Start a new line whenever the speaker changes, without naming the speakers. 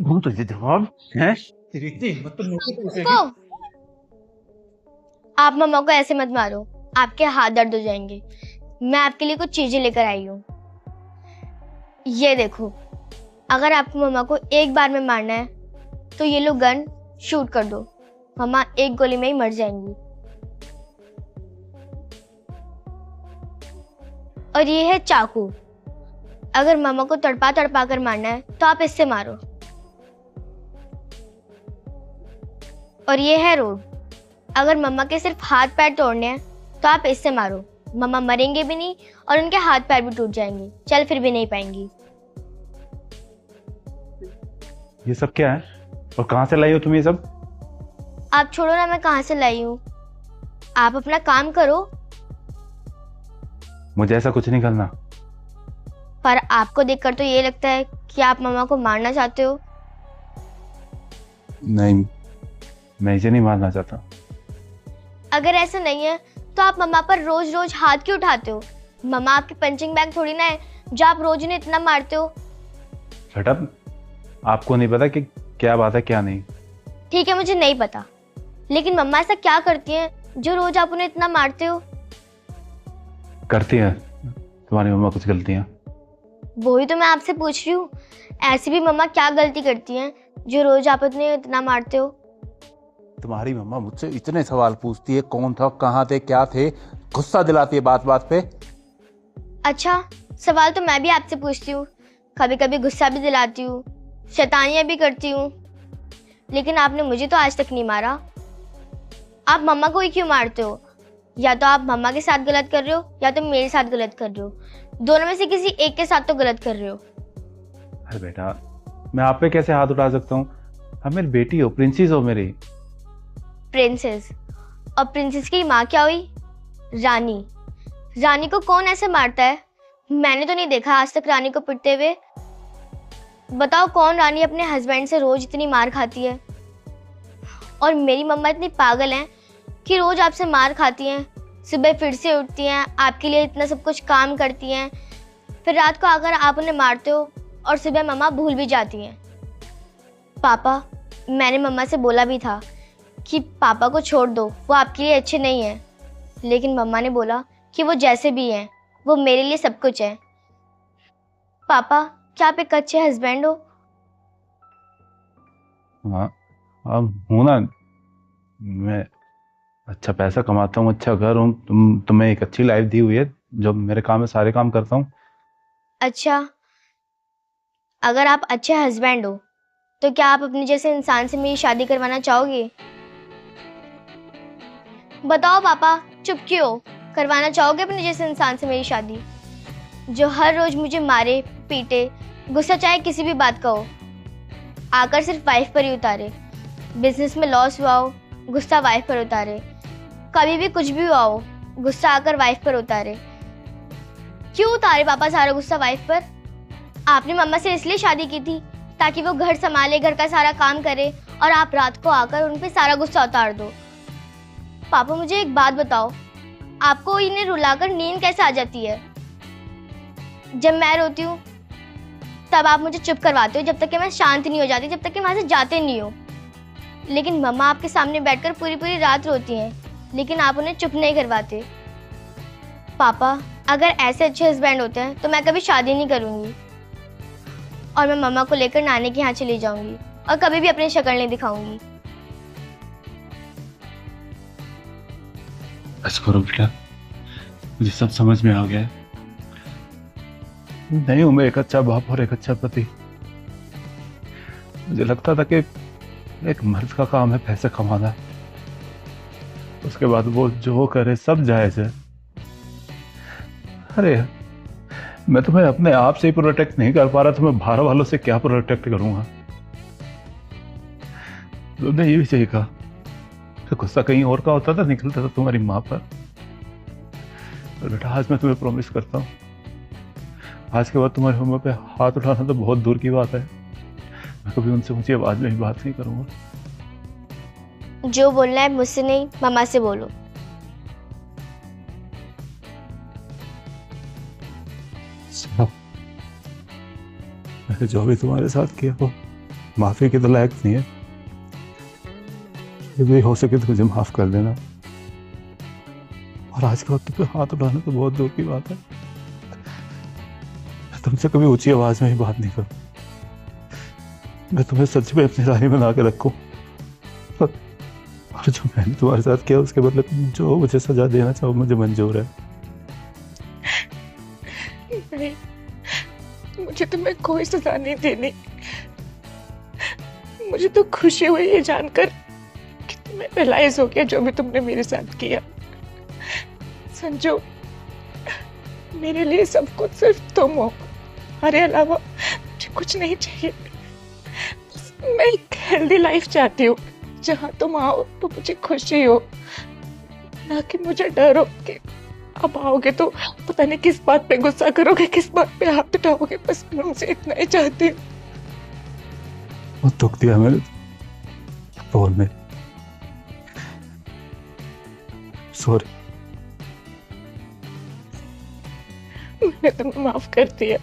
वो तुझे जवाब है? तेरी इतनी हिम्मत तो मेरे को कैसे
को आप मम्मा को ऐसे मत मारो, आपके हाथ दर्द हो जाएंगे। मैं आपके लिए कुछ चीजें लेकर आई हूँ। ये देखो, अगर आपको मम्मा को एक बार में मारना है तो ये लो गन, शूट कर दो। मम्मा एक गोली में ही मर जाएंगी। और ये है चाकू, अगर मम्मा को तड़पा तड़पा कर मारना है तो आप इससे मारो। और ये है रोड, अगर मम्मा के सिर्फ हाथ पैर तोड़ने हैं तो आप इससे मारो। मम्मा मरेंगे भी नहीं और उनके हाथ पैर भी टूट जाएंगे, चल फिर भी नहीं पाएंगी।
ये सब क्या है और कहाँ से लाई हो तुम ये सब?
आप छोड़ो ना, मैं कहाँ से लाई हूँ। आप अपना काम करो।
मुझे ऐसा कुछ नहीं करना।
पर आपको देखकर तो ये लगता है कि आप मम्मा को मारना चाहते हो।
नहीं, मैं इसे नहीं मारना चाहता।
अगर ऐसा नहीं है तो आप मम्मा पर रोज रोज हाथ क्यों उठाते हो? मम्मा आपकी पंचिंग बैग थोड़ी ना है जो आप रोज उन्हें इतना मारते हो।
Shut up. आपको नहीं पता कि क्या बात है क्या नहीं।
ठीक है, मुझे नहीं पता, लेकिन मम्मा ऐसा क्या करती हैं जो रोज आप उन्हें इतना मारते हो?
करती है तुम्हारी मम्मा कुछ गलतियाँ।
वही तो मैं आपसे पूछ रही हूँ, ऐसी भी मम्मा क्या गलती करती हैं जो रोज आप उन्हें इतना मारते हो?
तुम्हारी मम्मा मुझसे इतने सवाल पूछती है, कौन था, कहाँ थे, क्या थे, गुस्सा दिलाती है बात बात पे।
अच्छा, सवाल तो मैं भी आपसे पूछती हूँ, कभी कभी गुस्सा भी दिलाती हूँ, शैतानियाँ भी करती हूँ, लेकिन आपने मुझे तो आज तक नहीं मारा। आप मम्मा को ही क्यों मारते हो? या तो आप मम्मा के साथ गलत कर रहे हो या तो मेरे साथ गलत कर रहे हो। दोनों में से किसी एक के साथ तो गलत कर रहे हो।
अरे बेटा, मैं आप पे कैसे हाथ उठा सकता हूँ? आप मेरी बेटी हो, प्रिंसेस हो मेरी।
प्रिंसेस? और प्रिंसेस की माँ क्या हुई? रानी। रानी को कौन ऐसे मारता है? मैंने तो नहीं देखा आज तक रानी को पिटते हुए। बताओ कौन रानी अपने हस्बैंड से रोज इतनी मार खाती है? और मेरी मम्मा इतनी पागल हैं कि रोज आपसे मार खाती हैं, सुबह फिर से उठती हैं, आपके लिए इतना सब कुछ काम करती हैं, फिर रात को आकर आप उन्हें मारते हो और सुबह मम्मा भूल भी जाती हैं। पापा, मैंने मम्मा से बोला भी था कि पापा को छोड़ दो, वो आपके लिए अच्छे नहीं हैं, लेकिन मम्मा ने बोला कि वो जैसे भी हैं वो मेरे लिए सब कुछ है। पापा, क्या आप एक अच्छे हस्बैंड हो?
हाँ, अब हूँ ना। मैं अच्छा पैसा कमाता हूँ, अच्छा घर हूँ, तुम्हें एक अच्छी लाइफ दी हुई है, जो मेरे काम है सारे काम करता हूँ।
अच्छा, अगर आप अच्छे हस्बैंड हो तो क्या आप अपने जैसे इंसान से मेरी शादी करवाना चाहोगे? बताओ पापा, चुप क्यों हो? करवाना चाहोगे अपने जैसे इंसान से मेरी शादी, जो हर रोज मुझे मारे पीटे, गुस्सा चाहे किसी भी बात का हो आकर सिर्फ वाइफ पर ही उतारे, बिजनेस में लॉस हुआ हो गुस्सा वाइफ पर उतारे, कभी भी कुछ भी हुआ हो गुस्सा आकर वाइफ पर उतारे। क्यों उतारे पापा सारा गुस्सा वाइफ पर? आपने मम्मा से इसलिए शादी की थी ताकि वो घर संभाले, घर का सारा काम करे, और आप रात को आकर उन पे सारा गुस्सा उतार दो। पापा मुझे एक बात बताओ, आपको इन्हें रुलाकर नींद कैसे आ जाती है? जब मैं रोती हूँ तब आप मुझे चुप करवाते हो, जब तक कि मैं शांत नहीं हो जाती, जब तक कि वहां से जाते नहीं हो। लेकिन मम्मा आपके सामने बैठकर पूरी पूरी रात रोती हैं, लेकिन आप उन्हें चुप नहीं करवाते। पापा, अगर ऐसे अच्छे हस्बैंड होते हैं तो मैं कभी शादी नहीं करूंगी और मैं मम्मा को लेकर नानी के यहाँ चली जाऊंगी और कभी भी अपनी शक्ल नहीं दिखाऊंगी।
बस करो बेटा, मुझे सब समझ में आ गया है। नहीं हूं मैं एक अच्छा बाप और एक अच्छा पति। मुझे लगता था कि एक मर्द का काम है पैसे कमाना, उसके बाद वो जो करे सब जायज है। अरे, मैं तुम्हें अपने आप से ही प्रोटेक्ट नहीं कर पा रहा, तो मैं बाहर वालों से क्या प्रोटेक्ट करूंगा? तुमने ये भी सही कहा, तो गुस्सा कहीं और का होता था, निकलता था तुम्हारी माँ पर। और बेटा, आज मैं तुम्हें प्रॉमिस करता हूँ, आज के बाद तुम्हारी मम्मा पे हाथ उठाना तो बहुत दूर की बात है। मैं कभी उनसे ऊंची आवाज में भी बात नहीं करूंगा।
जो बोलना है मुझसे नहीं, मम्मा से बोलो।
मैंने जो भी तुम्हारे साथ किया वो माफी के तो लायक नहीं है। यदि हो सके तो मुझे माफ कर देना। और आज के वक्त पे हाथ उठाना तो बहुत दूर की बात है। मैं तुमसे कभी ऊंची आवाज में ही बात नहीं करूं। मैं तुम्हें सच में अपनी रानी बना के रखूं। और जो मैंने तुम्हारे साथ किया उसके बदले तुम जो मुझे सजा देना चाहो मुझे मंजूर है।
नहीं, मुझे तुम्हें कोई सजा नहीं देनी। मुझे तो खुशी हुई ये जानकर कि तुम्हें रियलाइज हो गया जो भी तुमने मेरे साथ किया। संजू, मेरे लिए सब कुछ सिर्फ तुम हो, हमारे अलावा मुझे कुछ नहीं चाहिए। मैं एक हेल्दी लाइफ चाहती हूँ जहाँ तुम आओ तो मुझे खुशी हो, ना कि मुझे डर हो कि अब आओगे तो पता नहीं किस बात पे गुस्सा करोगे, किस बात पे हाथ उठाओगे। बस मैं तुमसे इतना ही चाहती हूँ।
बहुत दुख दिया मैंने बोलने। सॉरी।
मैंने तुम्हें माफ कर दिया।